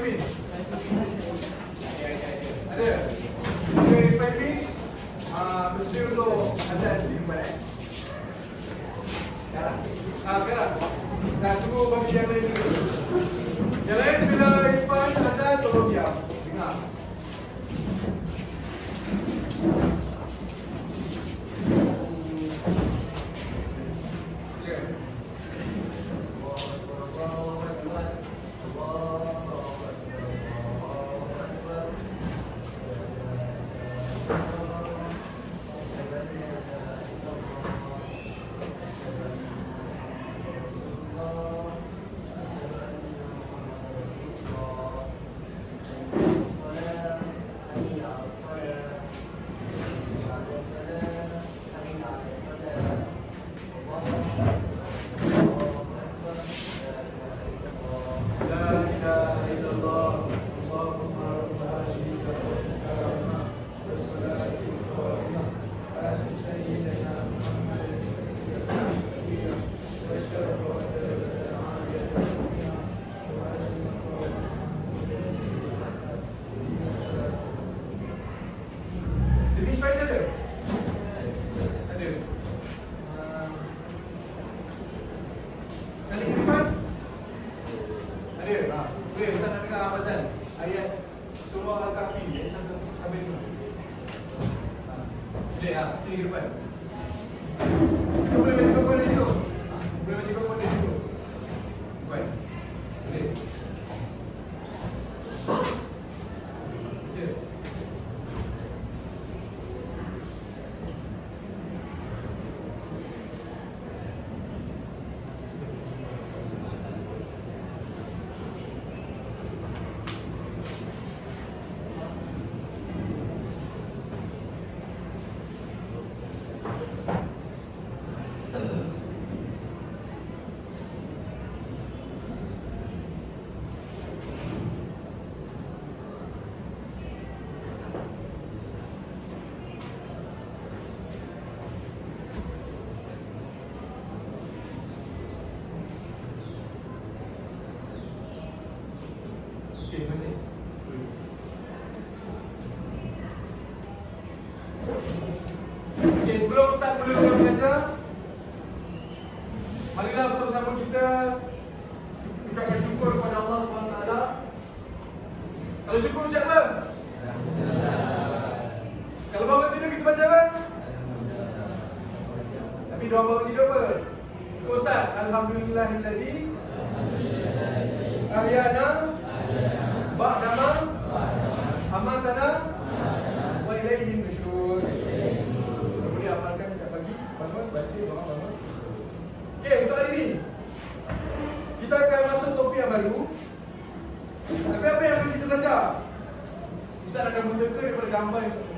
pin? Ada? Okay, 5 pin. Bersedia untuk azan di tempat sekarang. Nak tunggu bagi yang lain dulu. Yang lain bila Irfan azan tolong diam. Dengar. Sini ke depan. Kita boleh baca kapan di situ. Boleh baca kapan di situ. Baik. Boleh. Baca. Okey, terima kasih. Okey, sebelum Ustaz mulakan mengajar, marilah bersama-sama kita ucapkan syukur kepada Allah SWT. Kalau syukur ucap apa? Kalau bangun tidur kita baca apa? Tapi doa bangun tidur apa? Ustaz, Alhamdulillahilladzi ahyana ba'dama amatana wa ilaihin nusyur. Boleh amalkan setiap pagi, bangun, baca doa bangun. Okey, untuk hari ini kita akan masuk topik yang baru. Tapi apa yang akan kita belajar? Ustaz akan mendekat daripada gambar yang satu.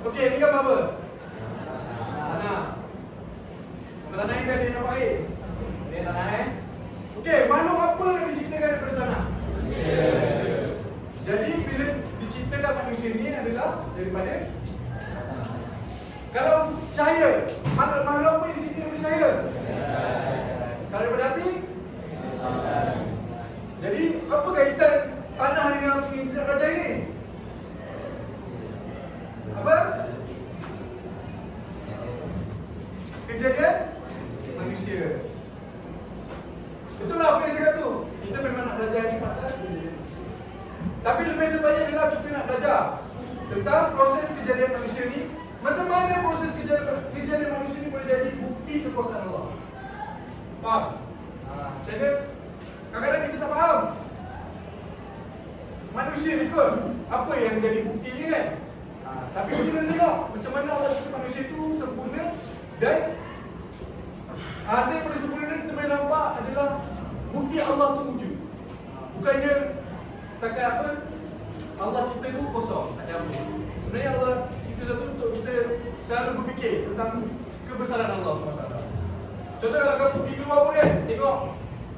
Okey, ini gambar apa? Tanah. Tanah ini ada nampak air. Ini tanah Okey, makhluk apa yang diciptakan daripada tanah? Manusia. Jadi bila diciptakan manusia ni adalah daripada tanah. Kalau cahaya, makhluk apa yang diciptakan daripada cahaya? Kalau daripada api? Jadi apa kaitan tanah dengan apa yang kita nak belajar ini? Apa? Kejadian manusia. Betul lah apa yang dia cakap tu. Kita memang nak belajar ni pasal kejadian manusia. Tapi lebih tepatnya adalah kita nak belajar tentang proses kejadian manusia ni. Macam mana proses kejadian manusia ni boleh jadi bukti kekuasaan Allah. Faham? Macam mana? Kadang-kadang kita tak faham. Manusia ni kot apa yang jadi bukti ni kan? Tapi kita kena tengok macam mana Allah cipta manusia tu sempurna. Dan hasil pada sempurna kita boleh nampak adalah bukti Allah tu wujud. Bukannya setakat apa Allah cipta tu kosong, tak ada apa. Sebenarnya Allah cipta satu untuk kita selalu berfikir tentang kebesaran Allah SWT. Contoh kalau kamu pergi keluar pun kan, tengok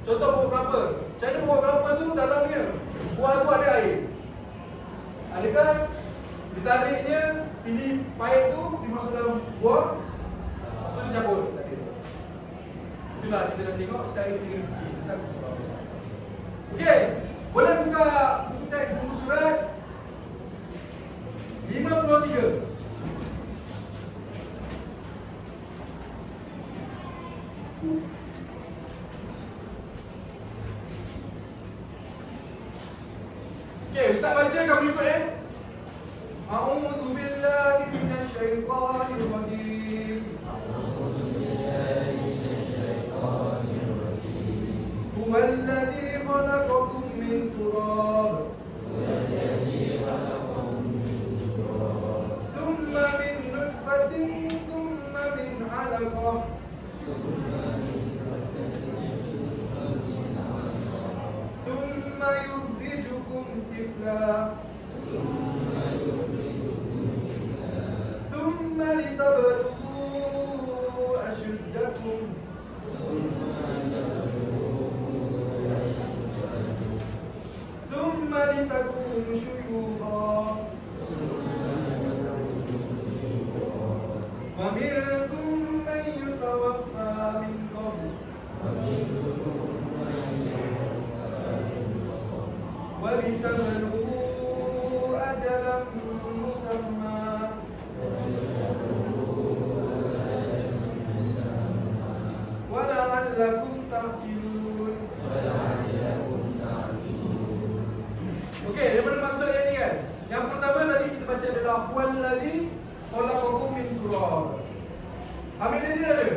contoh pokok kelapa. Macam mana pokok kelapa tu dalamnya buah tu ada air. Adakah ditariknya, pilih paip tu dimasuk dalam buah, lepas tu dicabut? Tak ada. Itulah kita dah tengok sekarang kita kena fikir tentang sebab. Okey, boleh buka buku teks buku surat 53. Okey, ustaz baca, kamu ikut A'udzu billahi minasy syaithanir rajim. Huwallazi khalaqakum min turab. Thumma min nutfatin, thumma min 'alaqah. Thumma yukhrijukum tifla. ثم لتبلغوا أشدكم ثم لتكونوا شيوخا ومنكم من يتوفى من قبل ولتبلغوا أجلا مسمى ولعلكم تعقلون. Okey, daripada masuk yang ni kan. Yang pertama tadi kita baca adalah huwallazi khalaqakum min turab. Amin ini ada?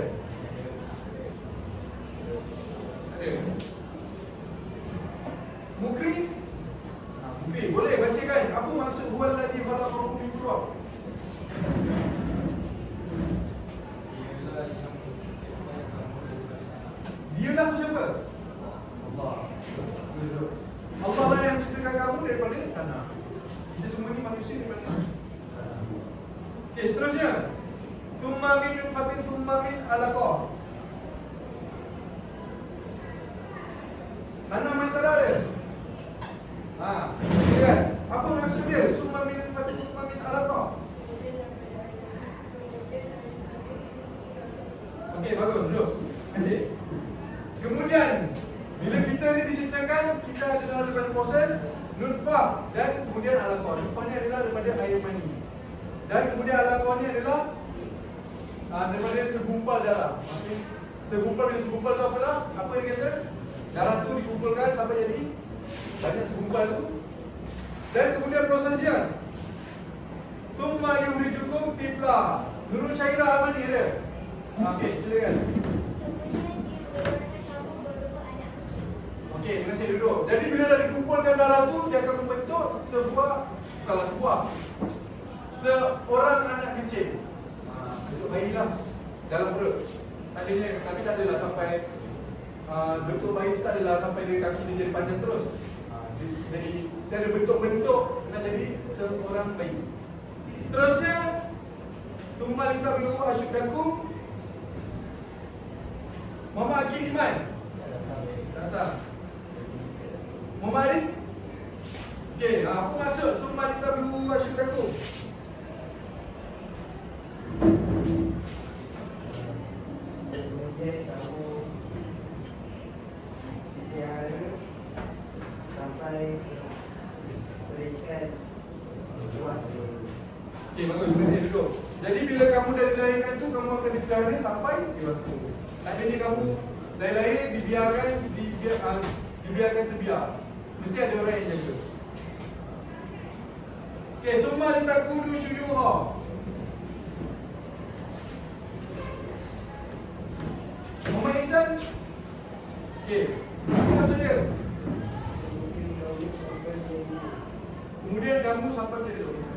Ada. Mukri? Mukri, boleh bacakan apa maksud huwallazi khalaqakum min turab? Dialah tu siapa? Allah. Allah lah yang menciptakan kamu daripada tanah. Kita semua ni manusia daripada tanah. Okey, seterusnya. Thumma min nutfatin, thumma min 'alaqah. Mana masalah dia? Kan? Apa maksud dia? Thumma min nutfatin, thumma min 'alaqah. Okey, bagus dulu. Terima kasih. Kemudian bila kita ni diciptakan, kita adalah daripada proses nutfah dan kemudian alaqah. Nutfah ni adalah daripada air mani. Dan kemudian alaqah ni adalah daripada segumpal darah. Maksudnya segumpal, bila segumpal tu apalah? Apa dia kata? Darah tu dikumpulkan sampai jadi banyak segumpal tu. Dan kemudian prosesnya thumma yukhrijukum tifla. Nurul Syairah mana dia? Okey, silakan. Okey, terima kasih, duduk. Jadi bila dah dikumpulkan darah tu, dia akan membentuk seorang anak kecil. Bentuk bayi lah dalam perut. Tadinya, tapi tak adalah sampai bentuk bayi tu tak adalah sampai dari kaki dia jadi panjang terus. Jadi dia ada bentuk-bentuk nak jadi seorang bayi. Seterusnya, thumma litablugu asyuddakum. Muhammad Akil Iman datang. Muhammad Arif. Okey, apa maksud thumma litablugu asyuddakum? Kemudian kamu dipelihara sampai berikan kuasa. Okey, bagus. Terima kasih, duduk. Jadi bila kamu dah dilahirkan tu, kamu akan dipelihara sampai dewasa. Tadinya kamu dari lahir dibiarkan terbiar. Mesti ada orang yang jaga. Okey, summa litakunu syuyukha. Muhammad Ihsan. Okey, apa maksud dia? Kemudian kamu sampai jadi orang.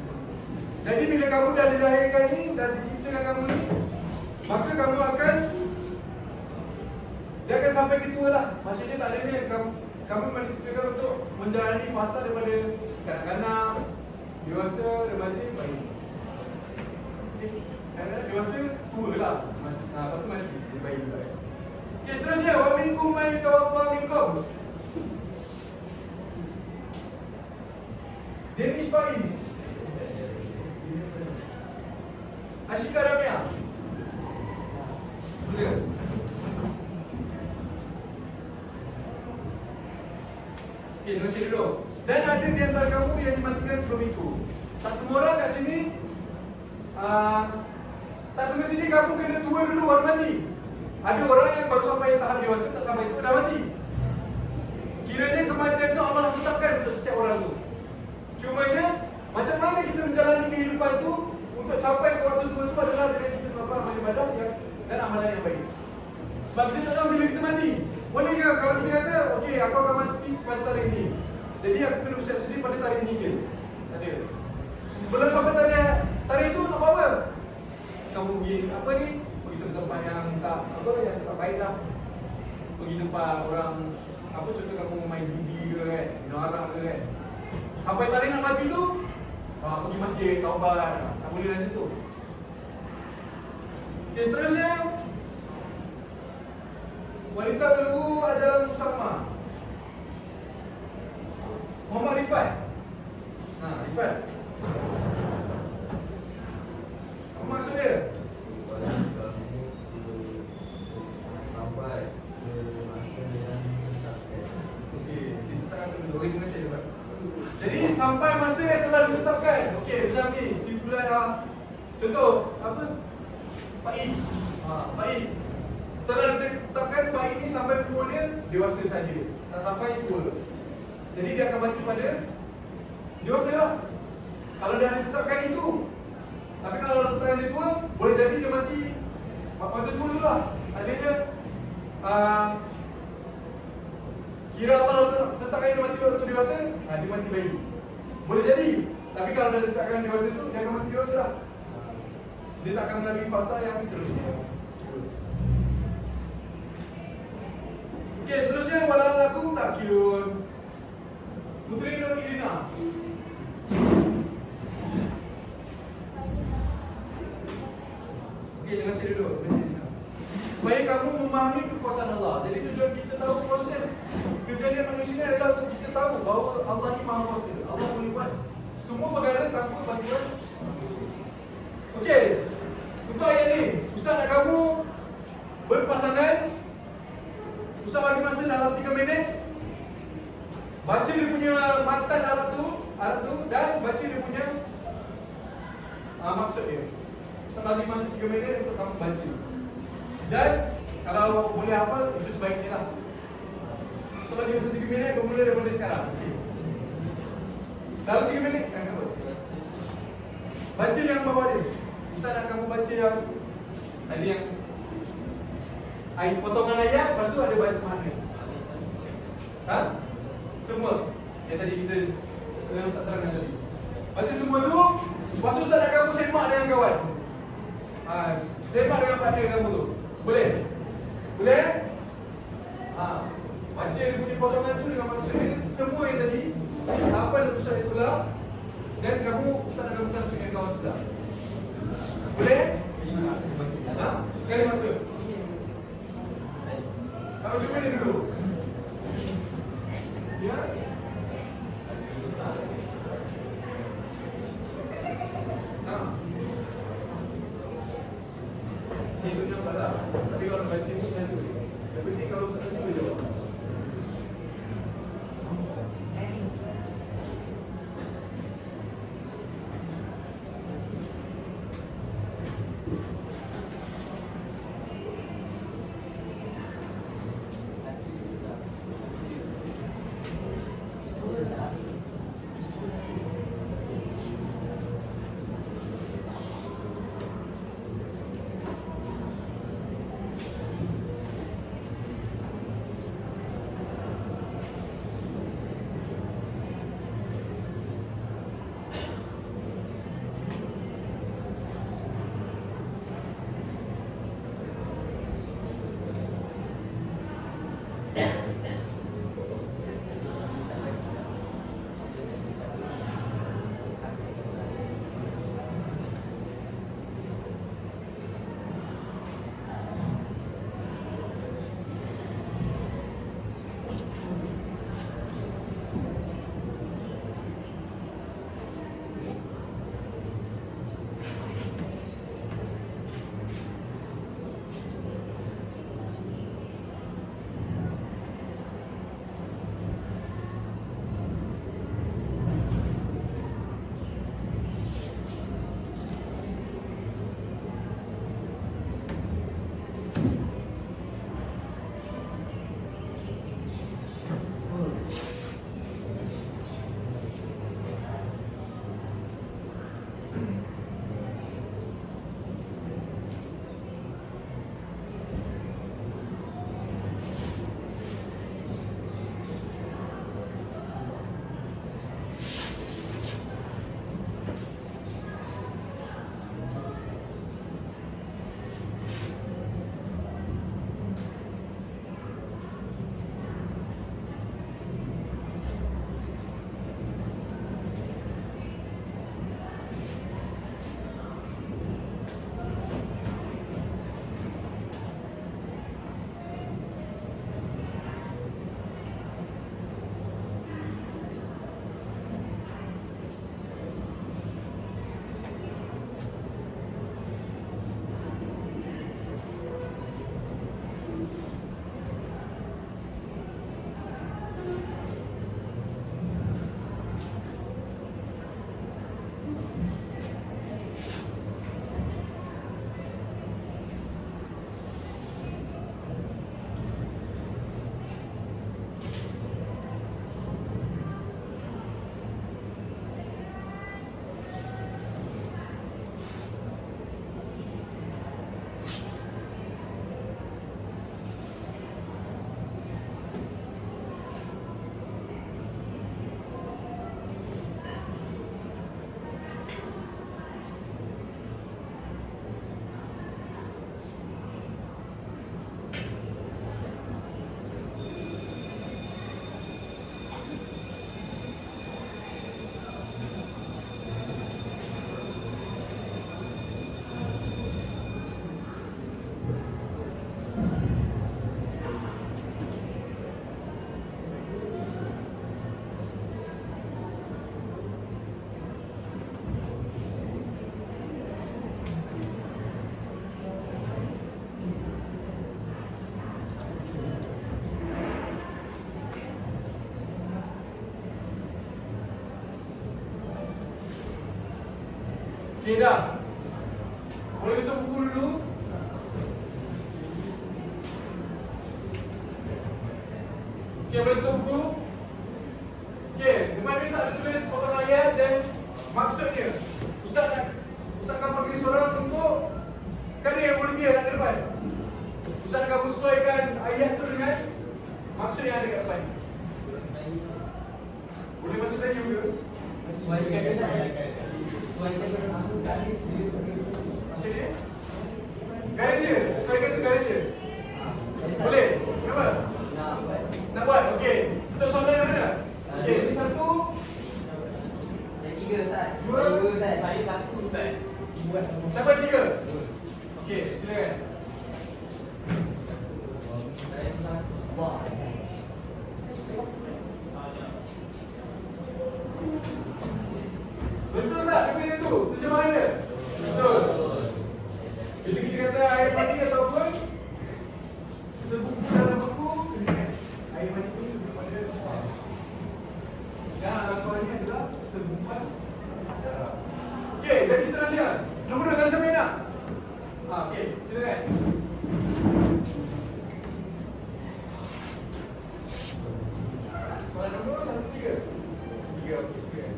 Jadi bila kamu dah dilahirkan ni, dah diciptakan kamu ni, maka kamu akan dia akan sampai ke tua lah. Maksudnya tak adanya kamu memang diciptakan untuk menjalani fasa daripada kanak-kanak, dewasa, remaja, bayi. Dewasa, tua lah. Lepas tu mati, dia bayi pula. Okay, seterusnya, wa minkum man yatawaffa min qabl. Danish Faiz. Ashika Ramya. Sila. Okay, terus dulu. Dan ada di antara kamu yang dimatikan sebelum itu. Tak semua orang kat sini tak semestinya kamu kena tua dulu baru mati. Ada orang yang baru sampai tahap dewasa, tak sampai itu dah mati. Kiranya kematian tu Allah tetapkan untuk setiap orang tu. Cumanya macam mana kita menjalani kehidupan tu untuk capai ke waktu tua tu adalah dengan kita melakukan amal ibadah dan amalan yang baik. Sebab kita tak tahu bila kita mati. Boleh ke kalau kita kata, okey aku akan mati pada tarikh ini, jadi aku kena bersiap sedia pada tarikh ini je. Tak ada. Sebelum sampai tarikh itu nak buat apa? Kamu pergi apa ni? Pergi tempat yang tak baik lah. Pergi tempat orang apa, contoh kamu main judi ke kan, minum arak ke kan. Sampai tarikh nak mati tu, pergi masjid, taubat, tak boleh macam tu. Okay, seterusnya wanita beluru ajaran Musamma. Muhammad Rifat. Rifat. Apa maksud dia? Sampai ke masa yang ditetapkan. Okey, ditetapkan dulu. Okey, terima kasih Rifat. Jadi sampai masa yang telah ditetapkan. Okey, macam ni, simpulan contoh apa? Faid. Faid. Telah ditetapkan faid ni sampai umur dia dewasa saja. Tak sampai tua. Jadi dia akan mati pada dewasa lah. Kalau dah ditetapkan itu. Tapi kalau ditetapkan dia tua, boleh jadi dia mati waktu tua tu lah. Adanya kira Allah tetapkan dia mati waktu dewasa, dia mati bayi. Boleh jadi. Tapi kalau dah ditetapkan dewasa tu, dia akan mati dewasa lah. Dia tak akan melalui fasa yang seterusnya. Okey, seterusnya walau lakum takilun. Putri Nur Irina. Okey, dengar saya dulu. Supaya kamu memahami kekuasaan Allah. Jadi tujuan kita tahu proses kejadian manusia ini adalah untuk kita tahu bahawa Allah ni Maha Kuasa. Allah boleh buat semua perkara tanpa bantuan. Okey, untuk ayat ni, Ustaz nak kamu berpasangan. Ustaz bagi masa dalam 3 minit. Baca dia punya matan Arab tu dan baca dia punya maksud dia. Ustaz bagi masa 3 minit untuk kamu baca. Dan kalau boleh hafal, itu sebaiknya lah. Ustaz bagi masa 3 minit, bermula daripada sekarang. Okay. Dalam 3 minit, kamu baca yang bawah dia. Ustaz nak kamu baca yang tadi yang potongan ayat, lepas tu ada banyak makna. Semua yang tadi kita Ustaz terangkan tadi. Baca semua tu, lepas tu Ustaz nak kamu semak dengan kawan. Semak dengan partner kamu tu. Boleh? Boleh? Baca dia punya potongan tu dengan maksud dia, semua yang tadi apa yang Ustaz di sebelah, dan kamu Ustaz nak kamu transfer dengan kawan sebelah. Boleh? Sekali maksud. Kamu cuba ni dulu. Ya. Saya punya pada. Tapi kalau baca itu saya tu. Yang penting kalau Ustaz tu boleh jawab. Okey dah. Boleh tutup buku dulu. Okey, boleh tutup buku. Okey, depan ni Ustaz ada tulis potong ayat dan maksudnya. Ustaz akan panggil seorang untuk kan dia yang volunteer nak ke depan. Ustaz akan sesuaikan ayat tu dengan maksud yang ada kat depan. Boleh bahasa Melayu ke? Sesuaikan ke tak? Sesuaikan ke tak? Maksud dia? Garis dia? Sesuaikan tu garis dia? Boleh? Kenapa? Nak buat? Okey. Untuk soalan yang mana? Okey, ini satu. Yang tiga Ustaz. Dua. Tiga Ustaz. Saya satu Ustaz. Siapa yang tiga? Okey, silakan. Saya satu. Wah. Betul tak dia tu? Terjemahan dia? Betul. Bila kita kata air mati ataupun sebuku dalam buku, air mati itu kepada Allah. Dan alasannya adalah sebukan darah. Okey, jadi seterusnya. Nombor 2 kalau siapa yang nak? Okey, silakan. Soalan nombor 1, 3. 3, okey, silakan.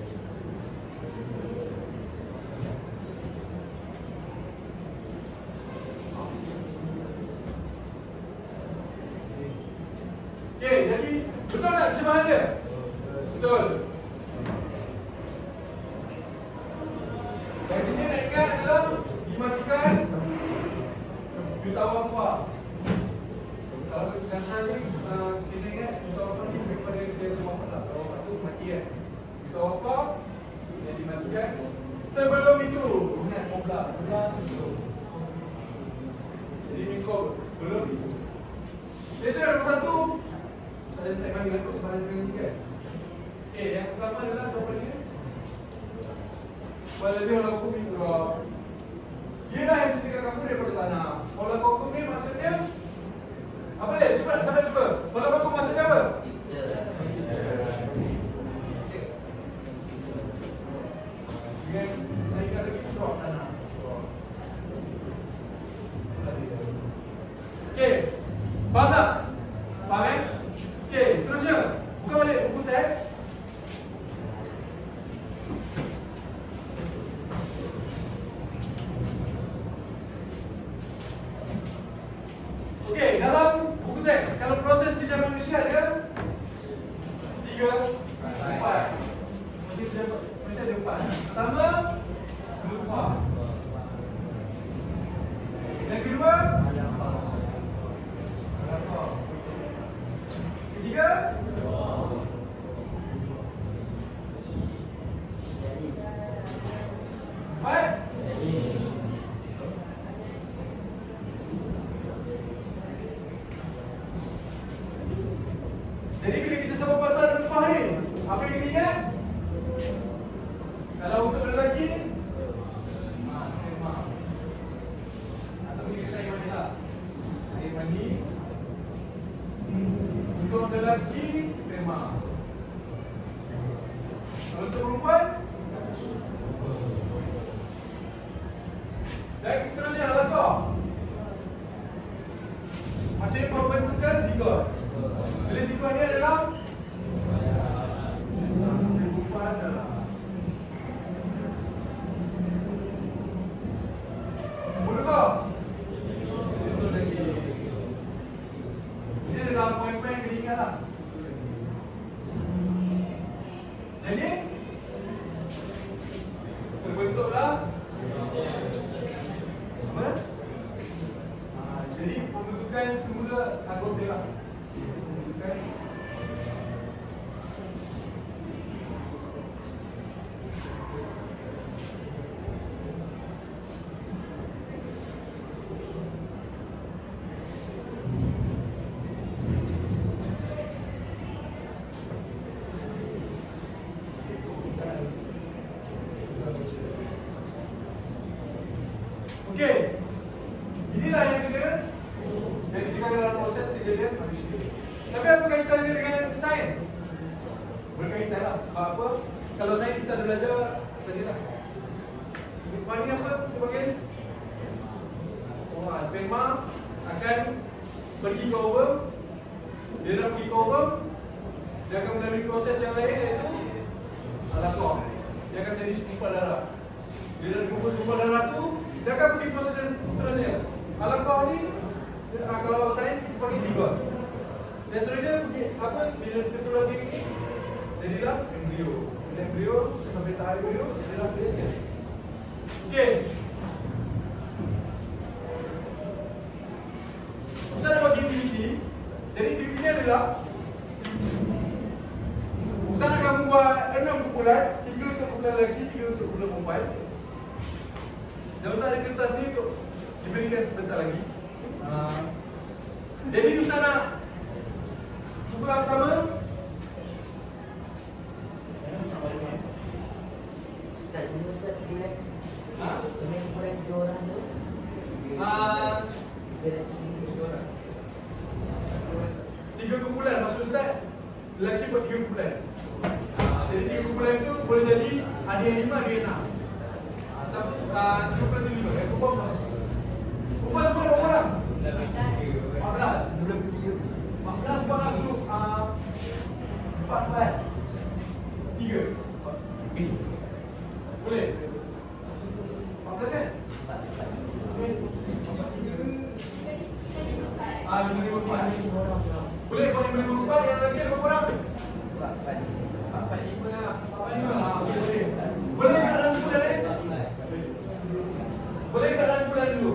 Okey, jadi betul tak terjemahan dia? Betul. Dari sini nak ingat adalah dimatikan yutawafa. Kalau kasar ni kita ingat yutawafa ni daripada dia wafat lah. Yutawafa tu mati kan. Yutawafa yang dimatikan sebelum itu. Ingat qobla sebelum. Jadi mikrob sebelum itu. Jadi nombor 1. Saya slide panggil aku sebab ada ni kan. Okey, yang pertama adalah jawapan dia. Waladhi ala hukum ikrab. Dia lah yang menciptakan kamu daripada tanah. Wala hukum ni maksudnya apa dia? Cuba. Wala hukum maksudnya apa? Dengan naikkan lagi ikrab tanah. Okey. Faham tak? Faham eh? Okey, seterusnya. Buka balik buku teks. Okey, dalam buku teks, kalau proses kerja manusia ada 3, 4. Manusia ada 4. Pertama, nutfah. Yang kedua, alaqah. Ketiga, empat, jadi bila kita sebut pasal nutfah ni, apa yang kita ingat? Kalau untuk lelaki, sperma. Atau kita kata air mani lah. Air mani. Untuk lelaki, sperma. Kalau untuk perempuan, dan seterusnya alaqah. Maksudnya pembentukan zigot. Bila zigot ni adalah sebupan darah. Boleh betul lagi. Ini adalah poin-poin yang ingat lah. Jadi terbentuklah apa? Jadi pembentukan semula anggota lah. Pembentukan okey. Inilah yang kena yang dikatakan dalam proses kejadian manusia. Tapi apa kaitannya dengan sains? Berkaitan lah. Sebab apa? Kalau sains kita ada belajar tadi lah. Fund ni apa kita panggil? Sperma akan pergi ke ovum. Dia dah pergi ke ovum, dia akan melalui proses yang lain iaitu alakor. Dia akan jadi segumpal darah. Dia dah kumpul segumpal darah tu, dia akan pergi proses yang seterusnya. Alakor ni kalau sains kita panggil zigot. Dan seterusnya pergi apa? Bila struktur lagi ni jadilah embrio. Embrio sampai tahap embrio jadilah dia. Okey. Ustaz nak bagi aktiviti. Jadi aktiviti ni adalah Ustaz akan membuat 6 kumpulan, 3 untuk kumpulan lelaki, 3 untuk kumpulan perempuan. Dan Ustaz ada kertas ni untuk diberikan sebentar lagi. Jadi Ustaz nak kumpulan pertama. Tak semua Ustaz boleh. Semua boleh 2 orang tu. 3 kumpulan maksud Ustaz. Lelaki buat 3 kumpulan. Jadi 3 kumpulan tu boleh jadi ada yang 5, ada yang 6. Tapi 3 kumpulan tu 5. Yang perempuan apa? Perempuan semua berapa orang? 14. 14 buat lah grup 4, 3. Boleh? 14 kan? 4. Boleh kalau 5 yang lagi ada berapa orang? 4, 5 lah. 4, 5. Boleh. Boleh tak rangkulan ni? Boleh tak rangkulan dulu?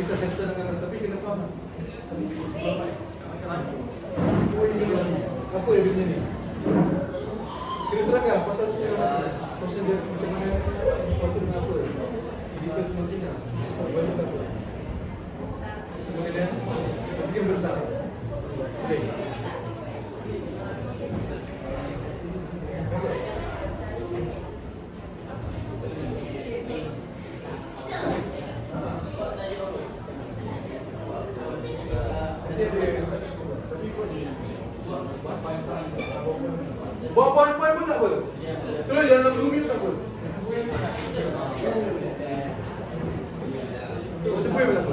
bisa tester dengan tapi kenapa? Apa yang begini? Kira terangkan pasal prosedur macam mana waktu dengan apa? Jika semestinya banyak apa? Kemudian mungkin bertahan. Okey. Buat poin-poin pun tak apa. Terus dalam bumi tak apa. Sepuluh pun tak apa.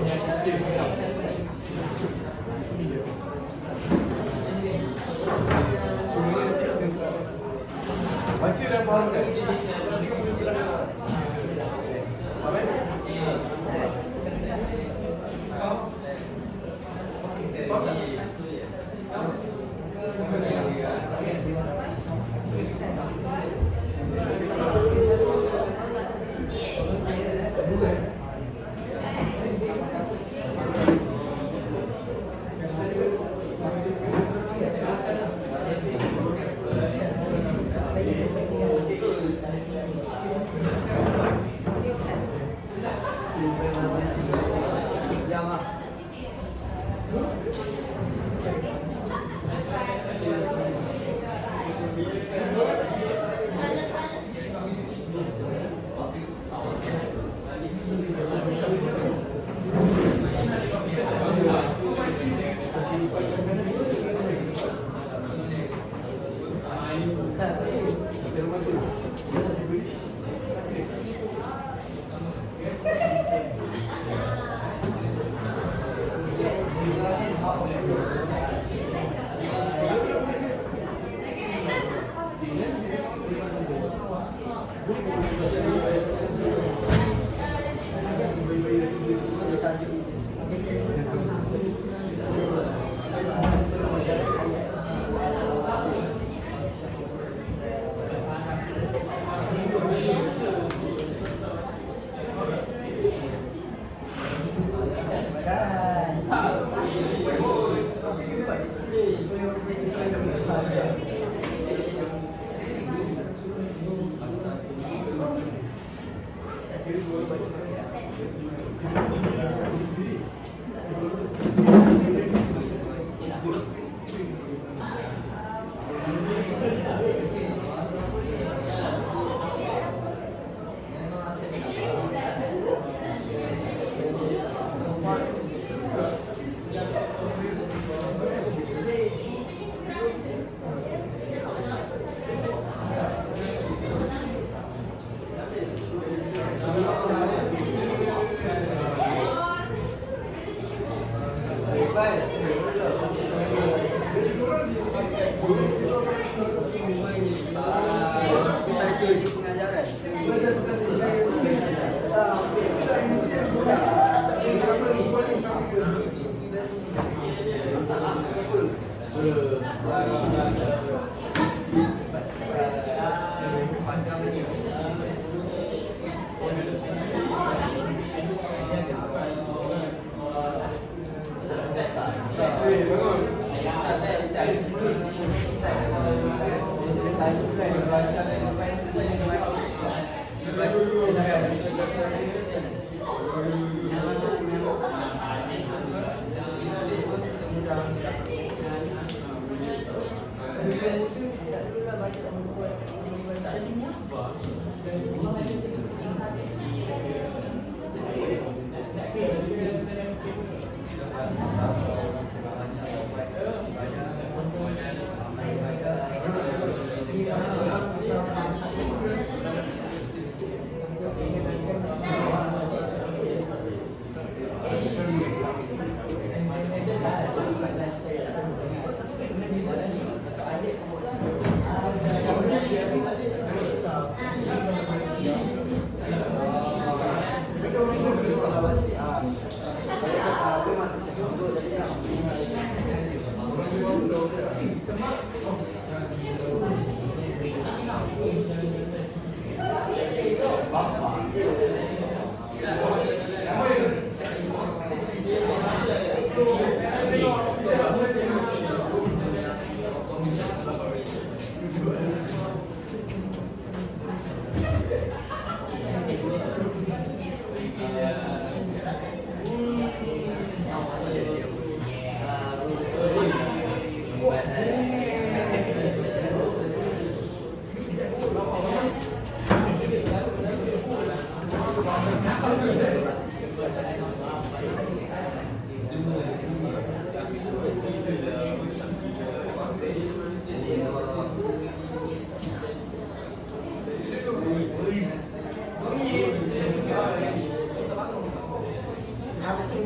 Baca dan faham kan?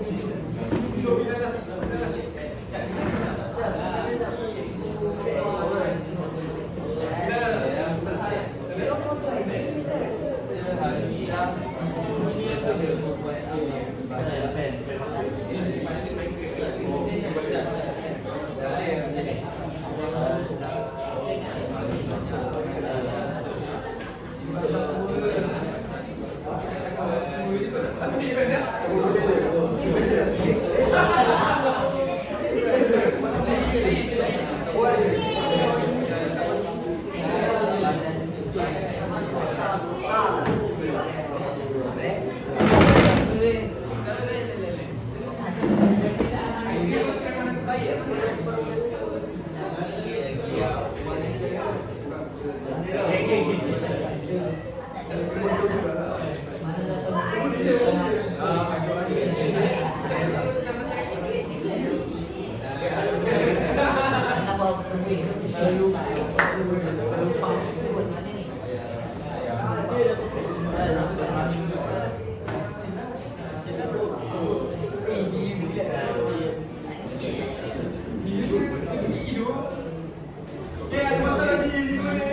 So, binalas. Okay, ada masalah di mana ni?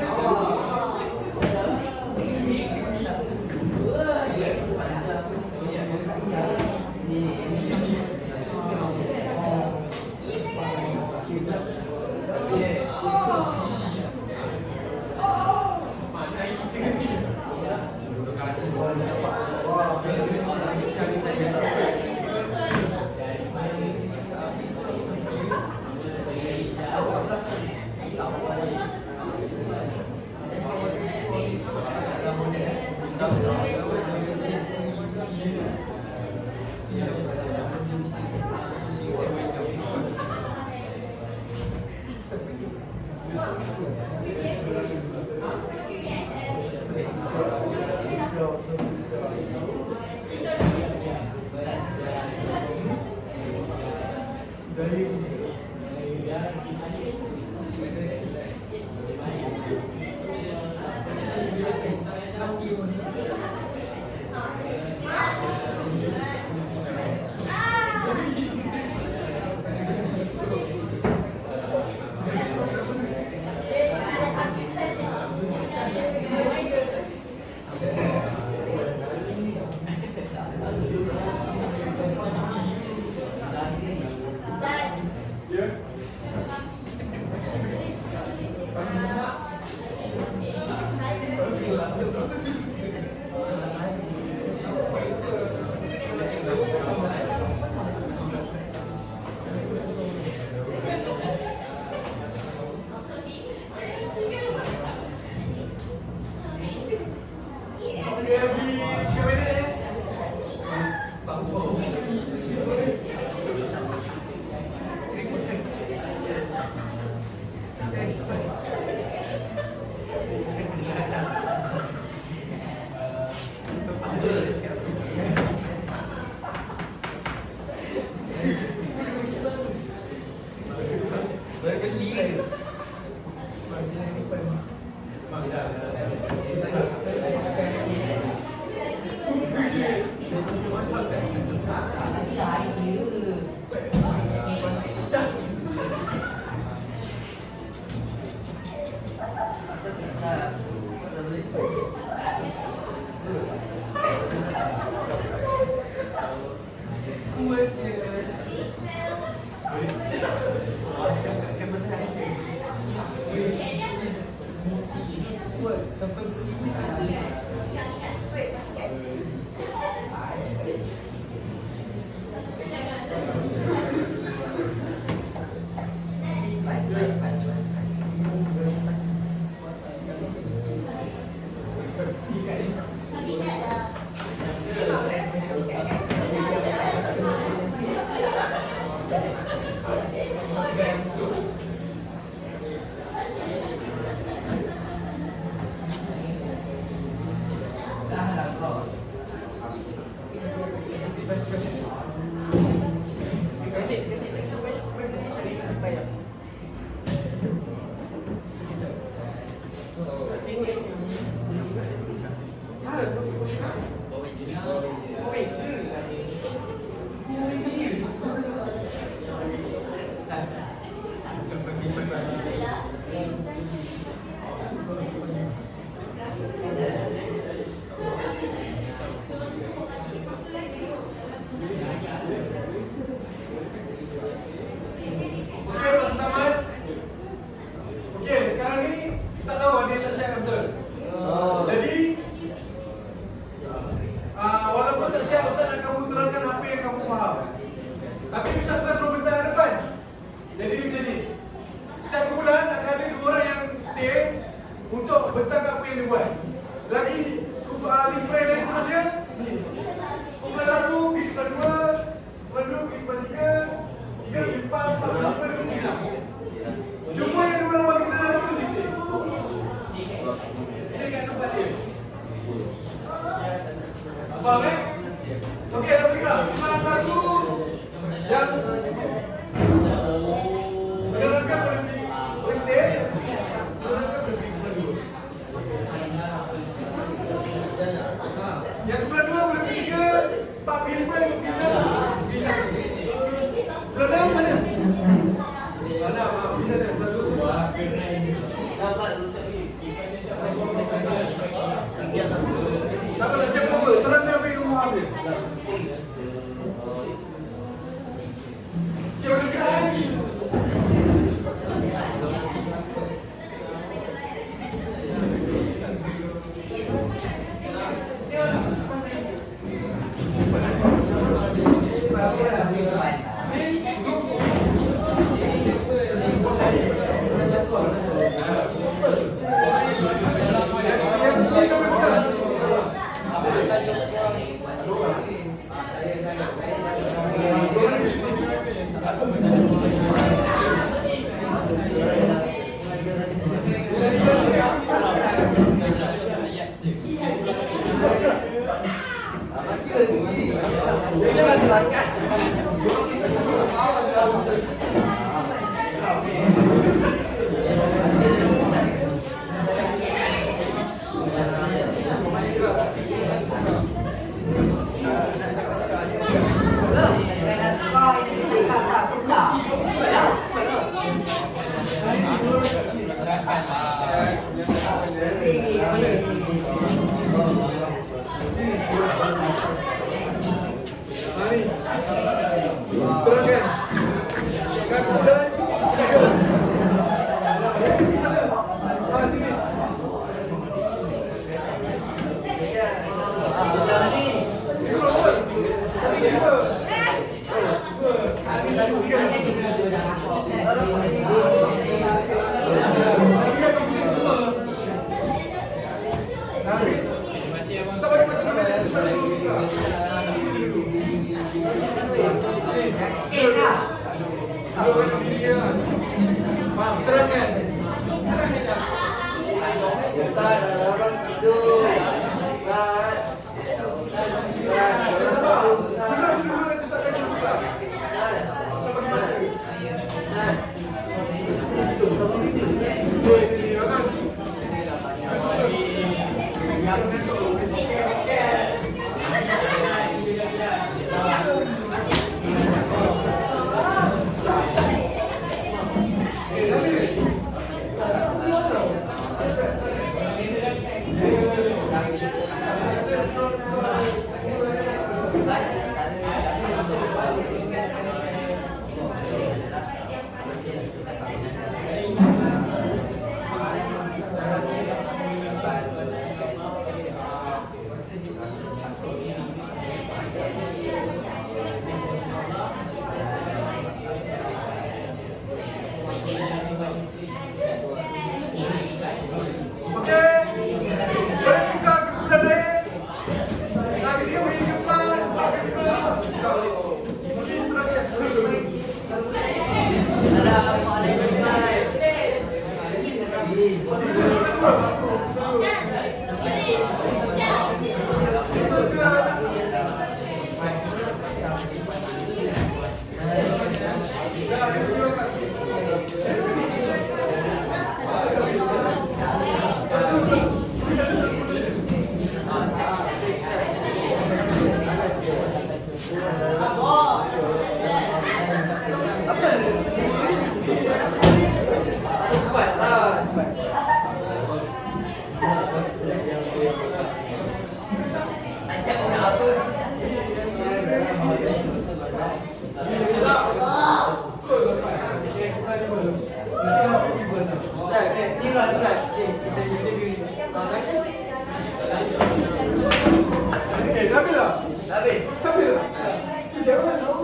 Ustaz nak kamu terangkan apa yang kamu faham. Tapi Ustaz bukan suruh bentang ke depan. Jadi macam ni. Setiap bulan akan ada 2 orang yang stay untuk bentang apa yang dia buat. Lagi limpah yang lain seterusnya. Ni. Kumpulan 1 pergi kumpulan 2, kumpulan 2 pergi kumpulan 3, 3 pergi 4, 4 pergi 5, 5 pergi 6. Cuma yang 2 orang bagi penerangan tu stay. Stay kat tempat dia. Faham eh? Okey, ada bergerak. Kumpulan 1 yang menerangkan politik presiden, menerangkan politik kumpulan 2. Yang kumpulan 2 boleh pergi 3, 4 pergi 5, 5 pergi 6, pergi 1. Kumpulan 6 mana? Mana? Pergi sana, 1. Tak apa, tak siap apa. Terangkan apa yang kamu faham dia. Okay, boleh gerak lagi. Mari. Terangkan. Kan kemudian sini. Terangkan. Boleh tukar ke bulan lain. Lagi dia pergi ke depan, lagi ke depan. ambil. Jangan tahu.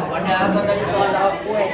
Pada apa tadi kau tahu kue?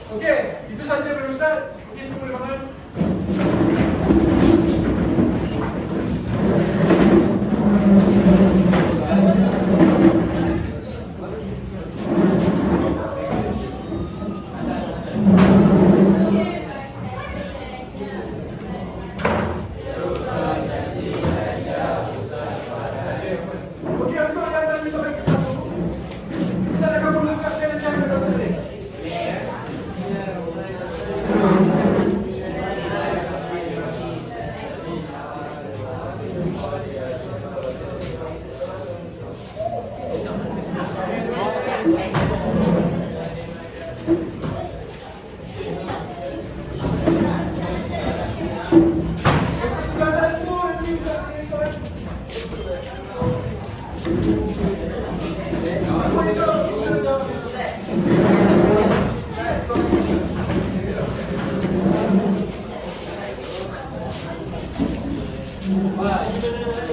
Okey, untuk yang dah bisa Amen.